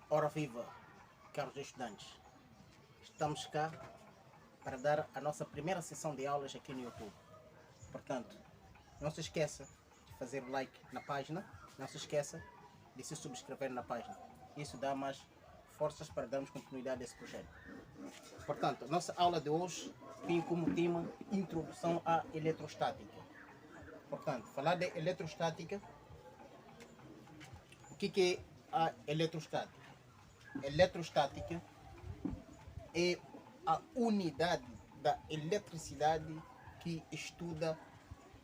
Ora viva, caros estudantes. Estamos cá para dar a nossa primeira sessão de aulas aqui no YouTube. Portanto, não se esqueça de fazer o like na página, não se esqueça de se subscrever na página. Isso dá mais forças para darmos continuidade a esse projeto. Portanto, a nossa aula de hoje tem como tema Introdução à Eletrostática. Portanto, falar de eletrostática, o que é a eletrostática? Eletrostática é a unidade da eletricidade que estuda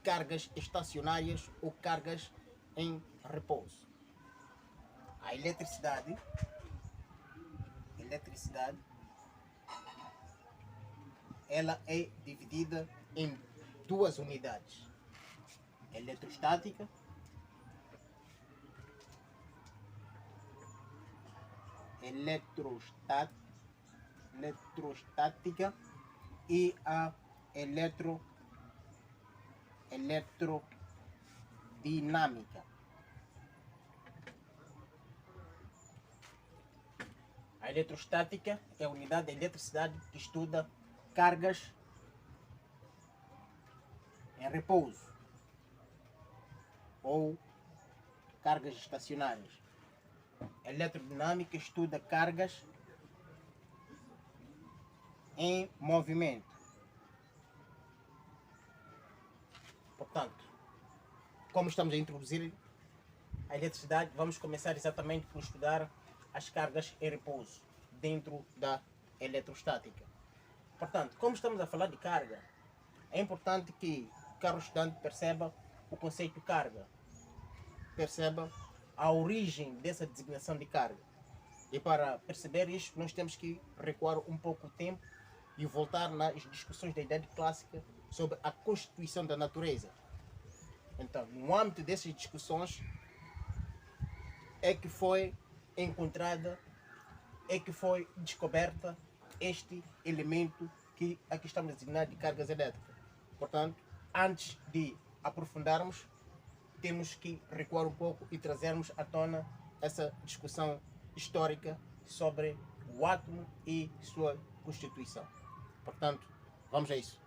cargas estacionárias ou cargas em repouso. A eletricidade ela é dividida em duas unidades: eletrostática e a eletrodinâmica. A eletrostática é a unidade da eletricidade que estuda cargas em repouso ou cargas estacionárias. A eletrodinâmica estuda cargas em movimento. Portanto, como estamos a introduzir a eletricidade, vamos começar exatamente por estudar as cargas em repouso dentro da eletrostática. Portanto, como estamos a falar de carga, é importante que o caro estudante perceba o conceito de carga, perceba a origem dessa designação de carga. E para perceber isto, nós temos que recuar um pouco o tempo e voltar nas discussões da Idade Clássica sobre a constituição da natureza. Então, no âmbito dessas discussões é que foi descoberta este elemento que aqui estamos a designar de cargas elétricas. Portanto, antes de aprofundarmos, temos que recuar um pouco e trazermos à tona essa discussão histórica sobre o átomo e sua constituição. Portanto, vamos a isso.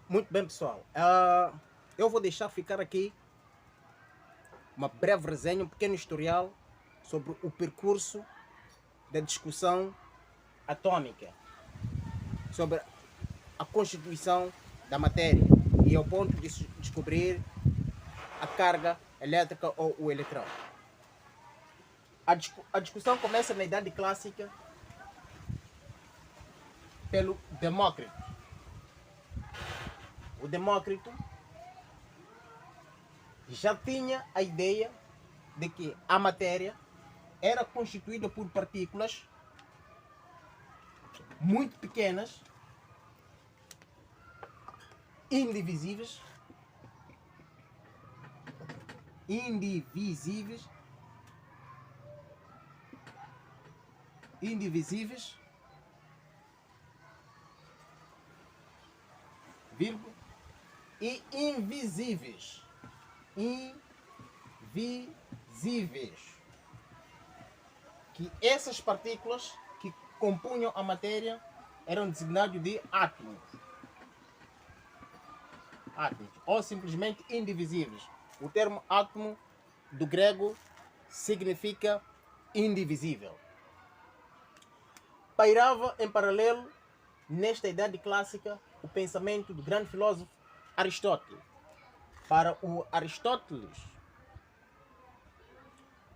Muito bem, pessoal. Eu vou deixar ficar aqui uma breve resenha, um pequeno historial sobre o percurso da discussão atômica, sobre a constituição da matéria e ao ponto de descobrir a carga elétrica ou o eletrão. A discussão começa na Idade Clássica pelo Demócrito. O Demócrito já tinha a ideia de que a matéria era constituída por partículas muito pequenas, indivisíveis, vírgula, e invisíveis. Que essas partículas que compunham a matéria eram designados de átomos, ou simplesmente indivisíveis. O termo átomo do grego significa indivisível. Pairava em paralelo nesta idade clássica o pensamento do grande filósofo Aristóteles. Para o Aristóteles,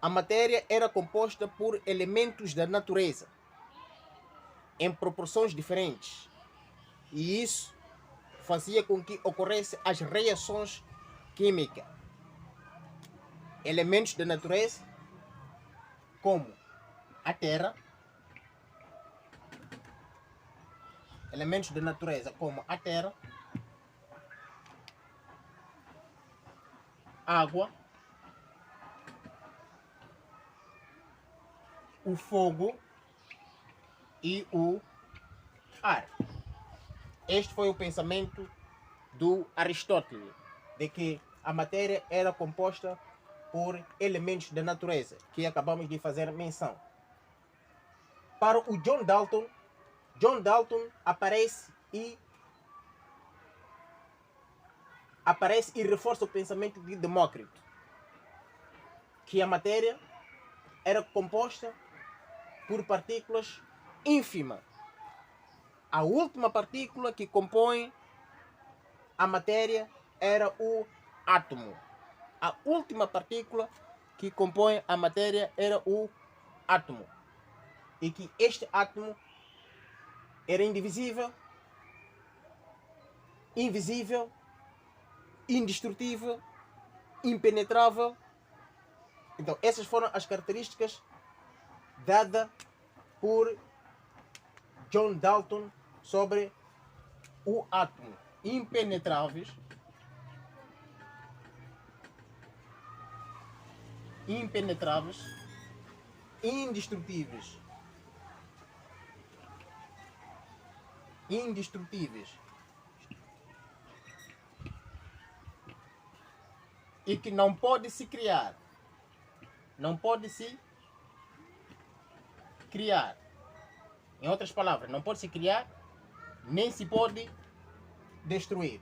a matéria era composta por elementos da natureza em proporções diferentes, e isso fazia com que ocorressem as reações químicas. Elementos da natureza como a terra, água, o fogo e o ar. Este foi o pensamento do Aristóteles, de que a matéria era composta por elementos da natureza, que acabamos de fazer menção. Para o John Dalton aparece e reforça o pensamento de Demócrito, que a matéria era composta por partículas ínfimas. A última partícula que compõe a matéria era o átomo. A última partícula que compõe a matéria era o átomo. E que este átomo era indivisível, invisível, indestrutível, impenetrável. Então, essas foram as características dadas por John Dalton sobre o átomo. Impenetráveis, indestrutíveis, e que não pode se criar. Em outras palavras, não pode se criar, nem se pode destruir.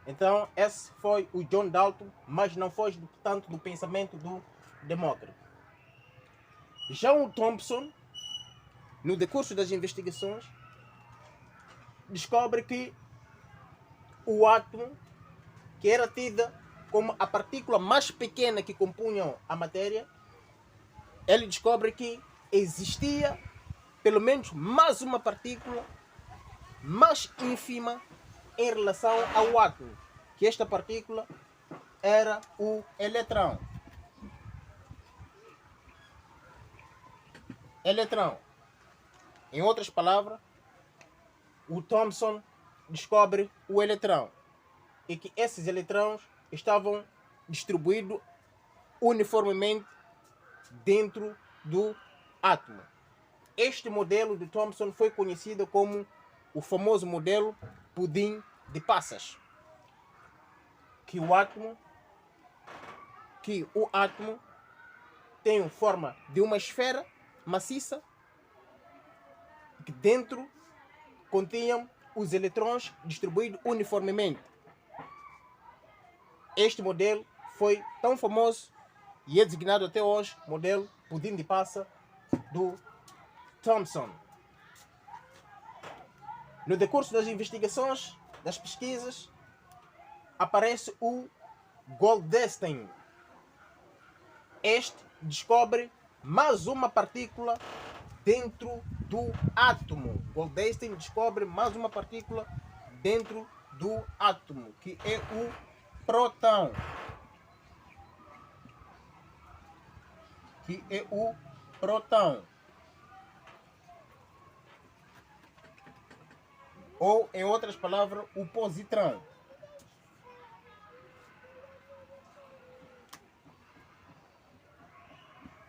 Então, esse foi o John Dalton, mas não foi tanto do pensamento do Demócrito. Já o Thomson, no decurso das investigações, descobre que o átomo, que era tida como a partícula mais pequena que compunha a matéria, ele descobre que existia pelo menos mais uma partícula mais ínfima em relação ao átomo, que esta partícula era o eletrão. Em outras palavras, o Thomson descobre o eletrão e que esses eletrões estavam distribuídos uniformemente dentro do átomo. Este modelo de Thomson foi conhecido como o famoso modelo pudim de passas, que o átomo tem forma de uma esfera maciça que dentro continham os eletrões distribuídos uniformemente. Este modelo foi tão famoso e é designado até hoje modelo pudim de passa do Thomson. No decurso das investigações, das pesquisas, aparece o Goldstein. Este descobre mais uma partícula dentro do átomo. Goldstein descobre mais uma partícula dentro do átomo, que é o próton. Ou, em outras palavras, o positrão.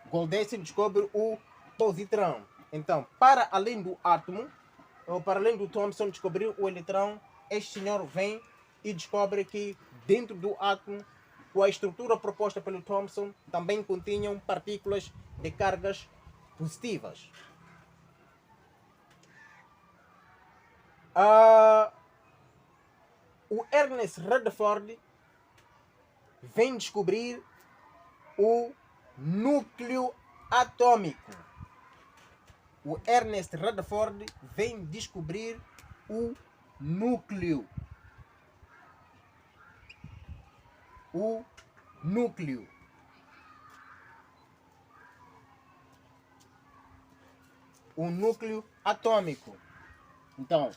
Goldstein descobre o positrão. Então, para além do átomo, ou para além do Thomson descobrir o eletrão, este senhor vem e descobre que dentro do átomo, com a estrutura proposta pelo Thomson, também continham partículas de cargas positivas. O Ernest Rutherford vem descobrir o núcleo atômico. O Ernest Rutherford vem descobrir o núcleo. O núcleo atômico. Então,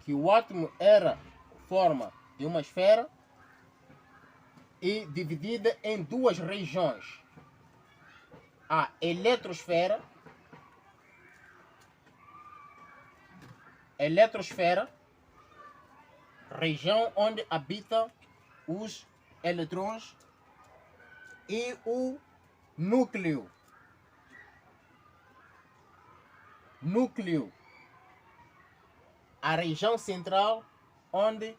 que o átomo era forma de uma esfera e dividida em duas regiões. A eletrosfera, região onde habitam os eletrões, e o núcleo, a região central onde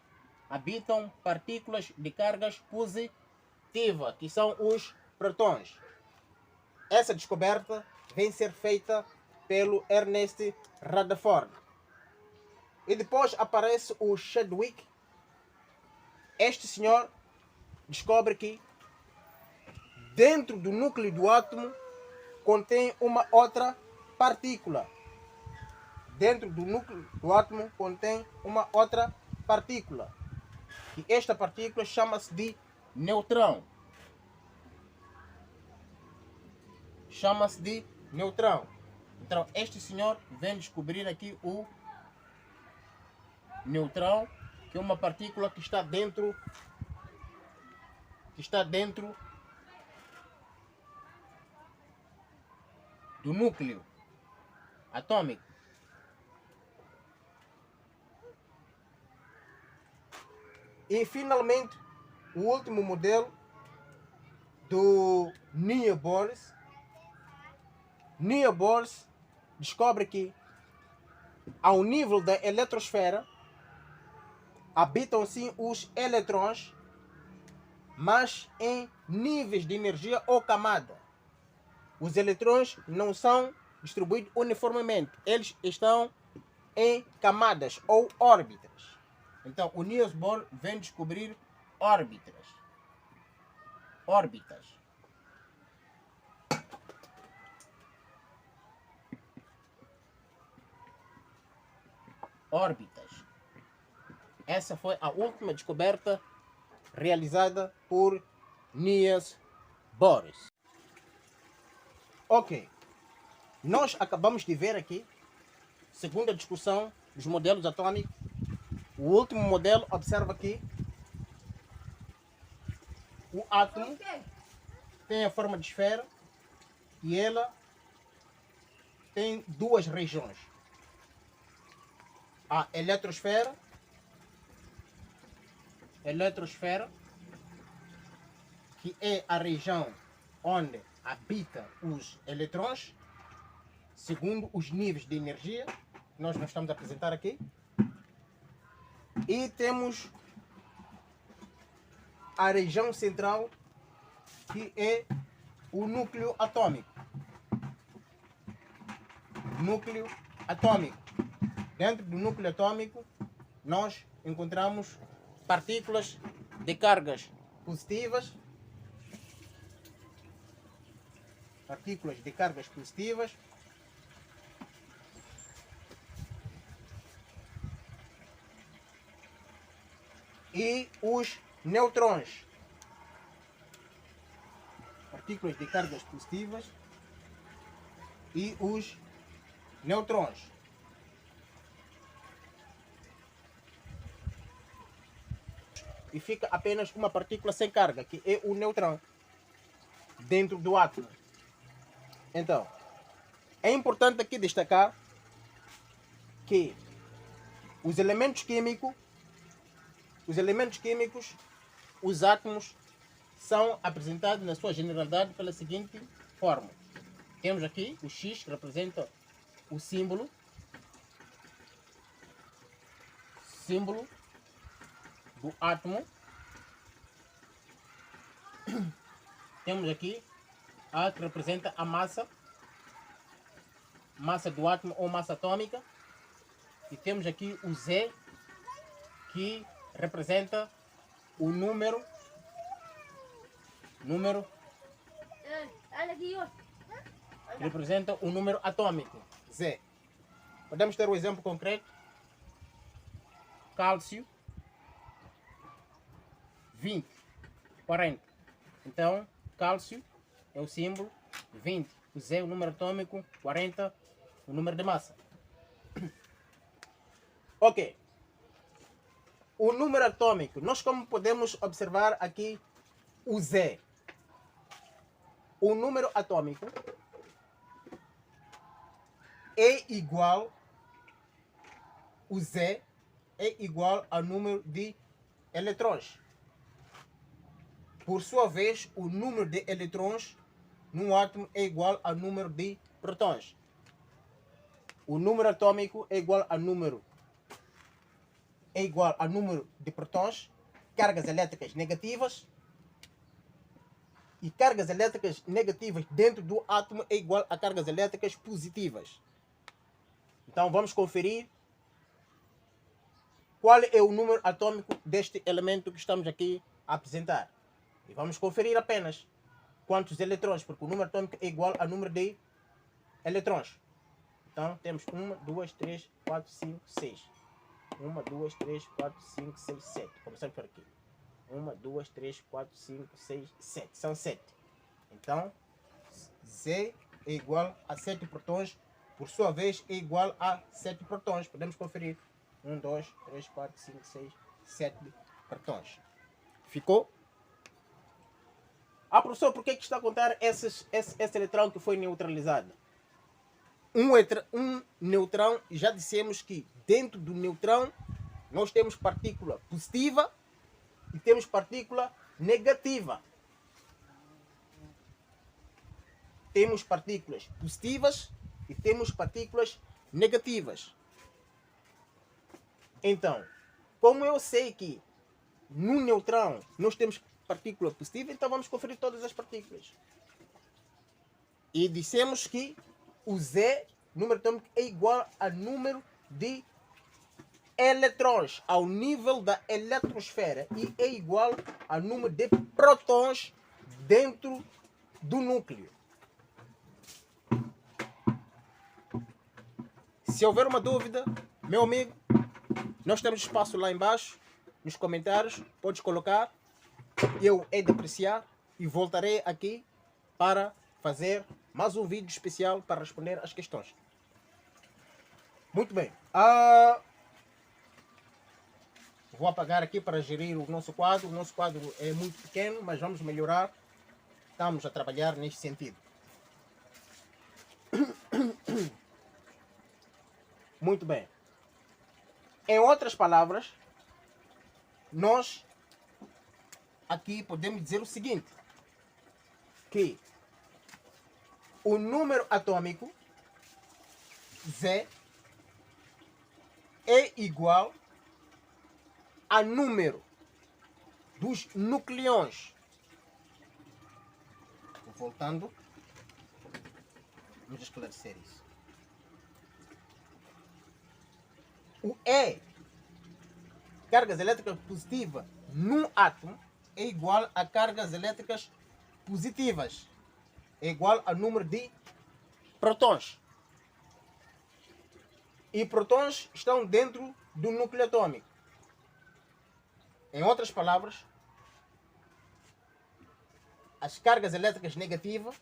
habitam partículas de cargas positiva, que são os prótons. Essa descoberta vem ser feita pelo Ernest Rutherford. E depois aparece o Chadwick. Este senhor descobre que dentro do núcleo do átomo contém uma outra partícula. Dentro do núcleo do átomo contém uma outra partícula. E esta partícula chama-se de neutrão. Chama-se de neutrão. Então, este senhor vem descobrir aqui o neutrão, que é uma partícula que está dentro do núcleo atômico. E finalmente, o último modelo do Niels Bohr. Niels Bohr descobre que ao nível da eletrosfera habitam sim os eletrões, mas em níveis de energia ou camada. Os eletrões não são distribuídos uniformemente, eles estão em camadas ou órbitas. Então o Niels Bohr vem descobrir órbitas. Essa foi a última descoberta realizada por Niels Bohr. Ok. Nós acabamos de ver aqui, segundo a discussão dos modelos atômicos, o último modelo observa que o átomo tem a forma de esfera e ela tem duas regiões. A eletrosfera, que é a região onde habita os eletrões, segundo os níveis de energia que nós estamos a apresentar aqui. E temos a região central, que é o núcleo atômico. Dentro do núcleo atômico, nós encontramos partículas de cargas positivas, e os neutrões. Partículas de cargas positivas e os neutrões. E fica apenas uma partícula sem carga, que é o neutrão, dentro do átomo. Então, é importante aqui destacar que os elementos químicos, os átomos, são apresentados na sua generalidade pela seguinte forma. Temos aqui o X, que representa o símbolo do átomo. Temos aqui A, que representa a massa do átomo ou massa atômica. E temos aqui o Z, que representa o número atômico, Z. Podemos ter um exemplo concreto. Cálcio 20, 40. Então, cálcio é o símbolo, 20, o Z é o número atômico, 40 o número de massa. Ok. O número atômico, nós como podemos observar aqui o Z. O número atômico é igual, o Z é igual ao número de eletrões. Por sua vez, o número de eletrões num átomo é igual ao número de prótons. O número atômico é igual ao número de prótons, cargas elétricas negativas, e cargas elétricas negativas dentro do átomo é igual a cargas elétricas positivas. Então vamos conferir qual é o número atômico deste elemento que estamos aqui a apresentar. E vamos conferir apenas quantos eletrões, porque o número atômico é igual ao número de eletrões. Então temos 1, 2, 3, 4, 5, 6. 1, 2, 3, 4, 5, 6, 7. Começamos por aqui. 1, 2, 3, 4, 5, 6, 7. São 7. Então, Z é igual a 7 protões. Por sua vez, é igual a 7 protões. Podemos conferir. 1, 2, 3, 4, 5, 6, 7 protões. Ficou? Ah, professor, por que está a contar esse eletrão que foi neutralizado? Um neutrão, já dissemos que dentro do neutrão nós temos partícula positiva e temos partícula negativa. Temos partículas positivas e temos partículas negativas. Então, como eu sei que no neutrão nós temos partícula positiva, então vamos conferir todas as partículas. E dissemos que o Z, número atômico, é igual a número de eletrões ao nível da eletrosfera e é igual ao número de prótons dentro do núcleo. Se houver uma dúvida, meu amigo, nós temos espaço lá embaixo, nos comentários, podes colocar, eu hei de apreciar e voltarei aqui para fazer mais um vídeo especial para responder às questões. Muito bem. Vou apagar aqui para gerir o nosso quadro. O nosso quadro é muito pequeno, mas vamos melhorar. Estamos a trabalhar neste sentido. Muito bem. Em outras palavras, nós aqui podemos dizer o seguinte, que o número atômico Z é igual a número dos nucleões. Voltando, vamos esclarecer isso. O E, cargas elétricas positivas num átomo, é igual a cargas elétricas positivas. É igual ao número de prótons. E prótons estão dentro do núcleo atômico. Em outras palavras, as cargas elétricas negativas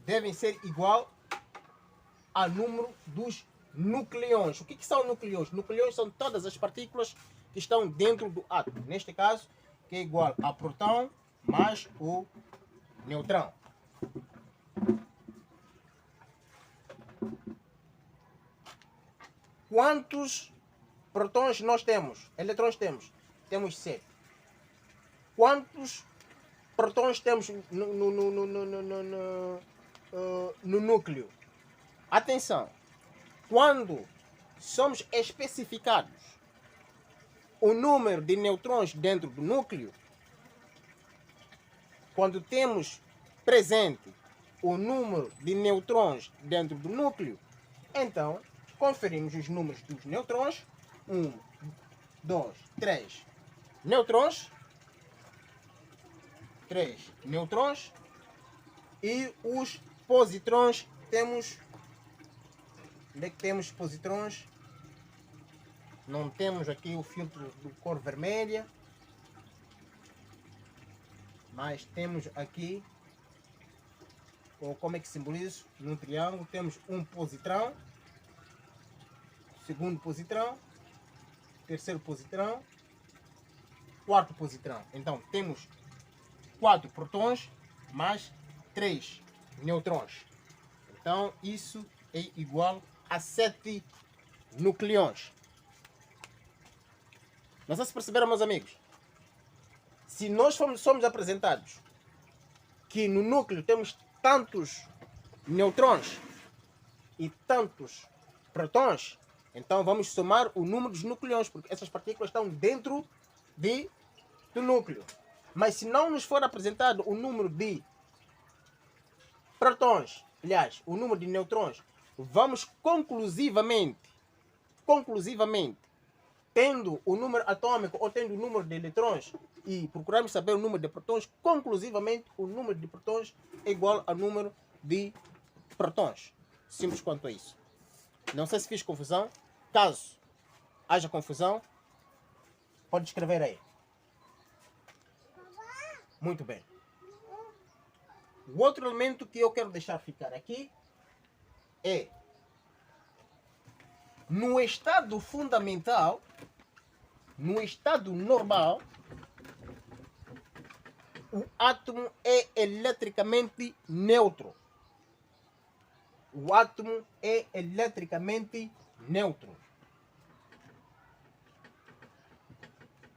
devem ser igual ao número dos nucleões. O que são nucleões? Nucleões são todas as partículas que estão dentro do átomo. Neste caso, que é igual a próton mais o neutrão. Quantos prótons nós temos? Eletrões temos? Temos 7. Quantos prótons temos no núcleo? Atenção! Quando somos especificados o número de neutrões dentro do núcleo, quando temos presente o número de neutrões dentro do núcleo, então conferimos os números dos neutrões. 1, 2, 3 neutrões. 3 neutrões. E os positrões temos... Onde é que temos positrões? Não temos aqui o filtro de cor vermelha, mas temos aqui, como é que simbolizo? Num triângulo temos um positrão, segundo positrão, terceiro positrão, quarto positrão. Então temos 4 prótons mais 3 neutrões. Então isso é igual a 7 nucleões. Não sei se perceberam, meus amigos. Se nós somos apresentados que no núcleo temos tantos neutrões e tantos prótons, então vamos somar o número dos nucleões, porque essas partículas estão dentro do núcleo. Mas se não nos for apresentado o número de prótons, aliás, o número de nêutrons, vamos conclusivamente, tendo o número atômico ou tendo o número de eletrons e procurarmos saber o número de prótons, conclusivamente o número de prótons é igual ao número de prótons. Simples quanto a isso. Não sei se fiz confusão. Caso haja confusão, pode escrever aí. Muito bem. O outro elemento que eu quero deixar ficar aqui é: no estado fundamental, no estado normal, o átomo é eletricamente neutro. O átomo é eletricamente neutro.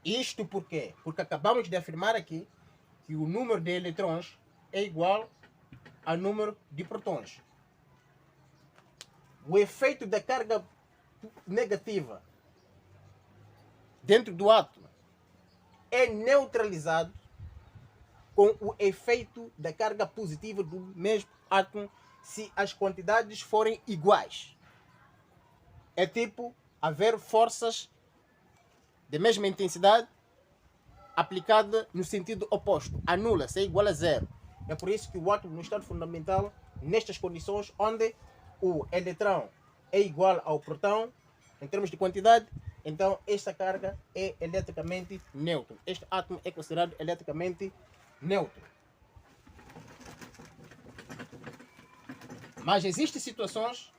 Isto por quê? Porque acabamos de afirmar aqui que o número de eletrons é igual ao número de prótons. O efeito da carga negativa dentro do átomo é neutralizado com o efeito da carga positiva do mesmo átomo se as quantidades forem iguais. É tipo haver forças de mesma intensidade aplicada no sentido oposto. Anula-se, é igual a zero. É por isso que o átomo no estado fundamental, nestas condições onde o eletrão é igual ao próton, em termos de quantidade, então esta carga é eletricamente neutro. Este átomo é considerado eletricamente neutro. Mas existem situações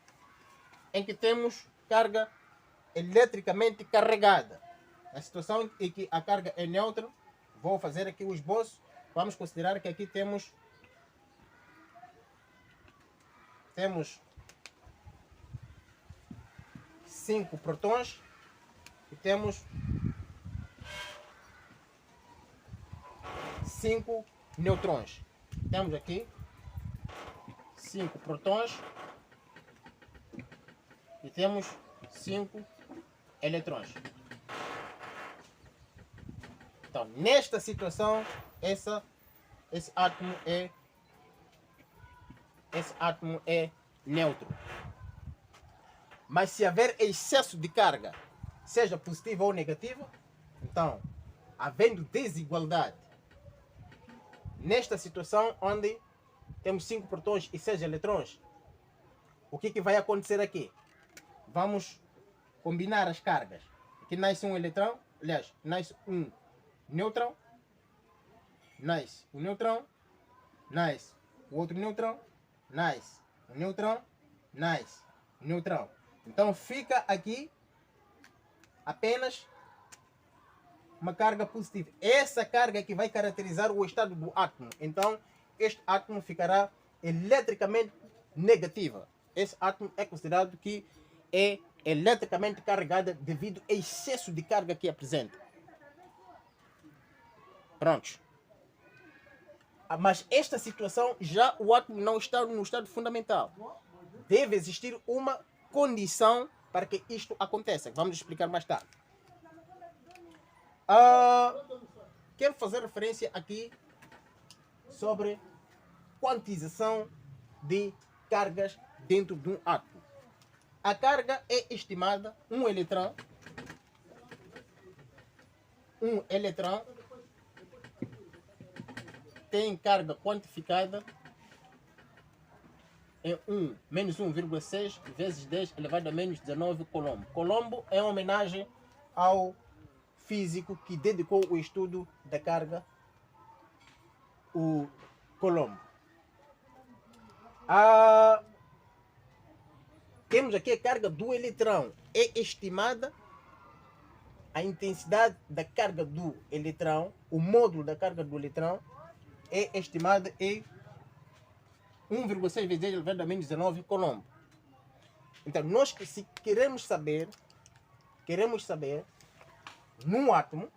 em que temos carga eletricamente carregada. A situação em que a carga é neutra, vou fazer aqui o esboço. Vamos considerar que aqui temos 5 prótons e temos 5 nêutrons. Temos aqui 5 prótons e temos 5 eletrons. Então, nesta situação, esse átomo é neutro. Mas se haver excesso de carga, seja positiva ou negativa, então, havendo desigualdade, nesta situação onde temos 5 prótons e 6 eletrons, o que vai acontecer aqui? Vamos combinar as cargas. Aqui nasce um eletrão, aliás, nasce um nêutron, nasce um nêutron, nasce o outro nêutron, nasce um nêutron, nasce um nêutron. Então fica aqui apenas uma carga positiva. Essa carga que vai caracterizar o estado do átomo. Então este átomo ficará eletricamente negativa. Esse átomo é considerado que é eletricamente carregado devido ao excesso de carga que apresenta. Prontos. Mas esta situação, já o átomo não está no estado fundamental. Deve existir uma condição para que isto aconteça. Vamos explicar mais tarde. Quero fazer referência aqui sobre quantização de cargas dentro de um átomo. A carga é estimada, um eletrão tem carga quantificada em menos 1,6 vezes 10 elevado a menos 19 Colombo. Colombo é uma homenagem ao físico que dedicou o estudo da carga, o Colombo. Temos aqui a carga do eletrão. É estimada a intensidade da carga do eletrão, o módulo da carga do eletrão, é estimada em 1,6 vezes 10 elevado a menos 19 Colombo. Então, nós se queremos saber num átomo,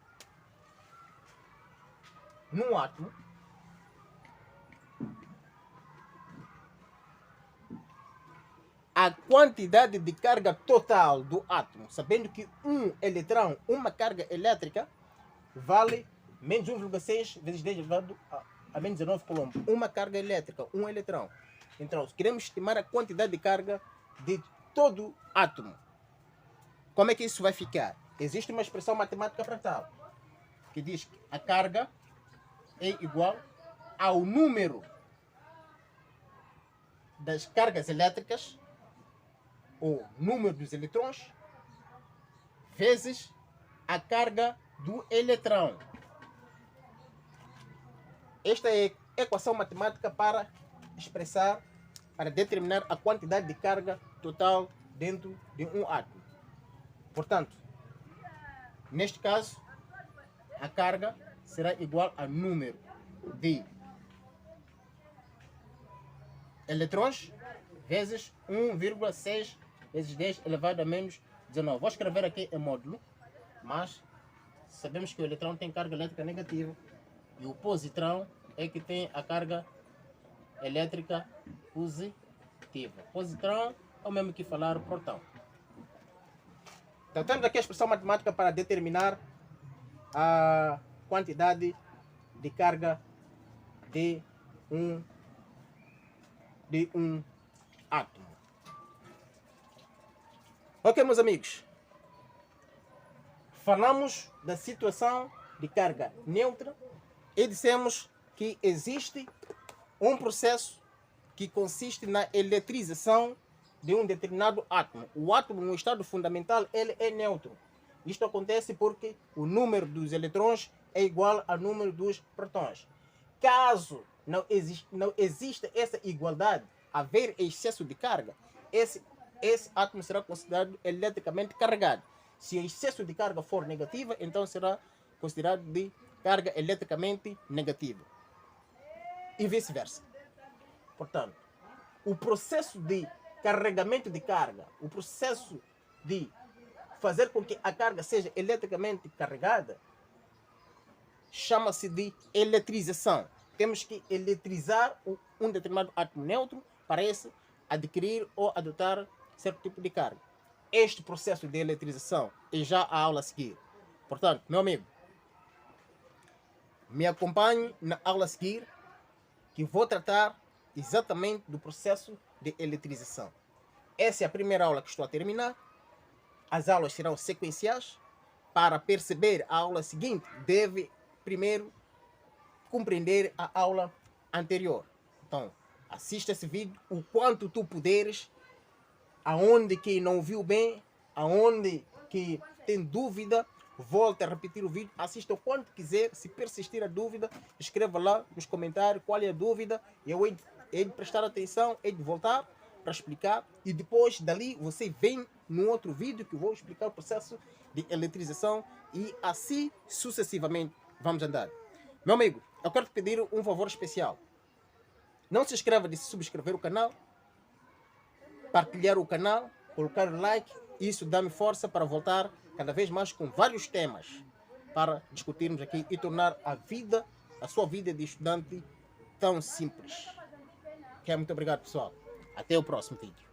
a quantidade de carga total do átomo, sabendo que um eletrão, uma carga elétrica, vale menos 1,6 vezes 10 elevado a menos 19 coulomb. Uma carga elétrica, um eletrão. Então, se queremos estimar a quantidade de carga de todo átomo, como é que isso vai ficar? Existe uma expressão matemática para tal, que diz que a carga é igual ao número das cargas elétricas, ou número dos eletrões, vezes a carga do eletrão. Esta é a equação matemática para expressar, para determinar a quantidade de carga total dentro de um átomo. Portanto, neste caso, a carga será igual ao número de eletrões vezes 1,6 vezes 10 elevado a menos 19. Vou escrever aqui em módulo, mas sabemos que o eletrão tem carga elétrica negativa e o positrão é que tem a carga elétrica positiva. Positrão é o mesmo que falar protão. Então temos aqui a expressão matemática para determinar a quantidade de carga de um átomo. Ok, meus amigos. Falamos da situação de carga neutra e dissemos que existe um processo que consiste na eletrização de um determinado átomo. O átomo, no estado fundamental, ele é neutro. Isto acontece porque o número dos eletrões é igual ao número dos prótons. Caso não exista essa igualdade, haver excesso de carga, esse átomo será considerado eletricamente carregado. Se o excesso de carga for negativa, então será considerado de carga eletricamente negativa. E vice-versa. Portanto, o processo de carregamento de carga, o processo de fazer com que a carga seja eletricamente carregada, chama-se de eletrização. Temos que eletrizar um determinado átomo neutro para esse adquirir ou adotar certo tipo de carga. Este processo de eletrização é já a aula a seguir. Portanto, meu amigo, me acompanhe na aula a seguir, que vou tratar exatamente do processo de eletrização. Essa é a primeira aula que estou a terminar. As aulas serão sequenciais. Para perceber a aula seguinte, deve primeiro compreender a aula anterior. Então, assista esse vídeo o quanto tu puderes, aonde que não viu bem, aonde que tem dúvida, volte a repetir o vídeo, assista o quanto quiser. Se persistir a dúvida, escreva lá nos comentários qual é a dúvida, e eu hei de prestar atenção, hei de voltar para explicar, e depois dali você vem no outro vídeo que eu vou explicar o processo de eletrização, e assim sucessivamente vamos andar. Meu amigo, eu quero te pedir um favor especial. Não se esqueça de subscrever o canal, partilhar o canal, colocar o like. Isso dá-me força para voltar cada vez mais com vários temas para discutirmos aqui e tornar a sua vida de estudante tão simples. Muito obrigado, pessoal. Até o próximo vídeo.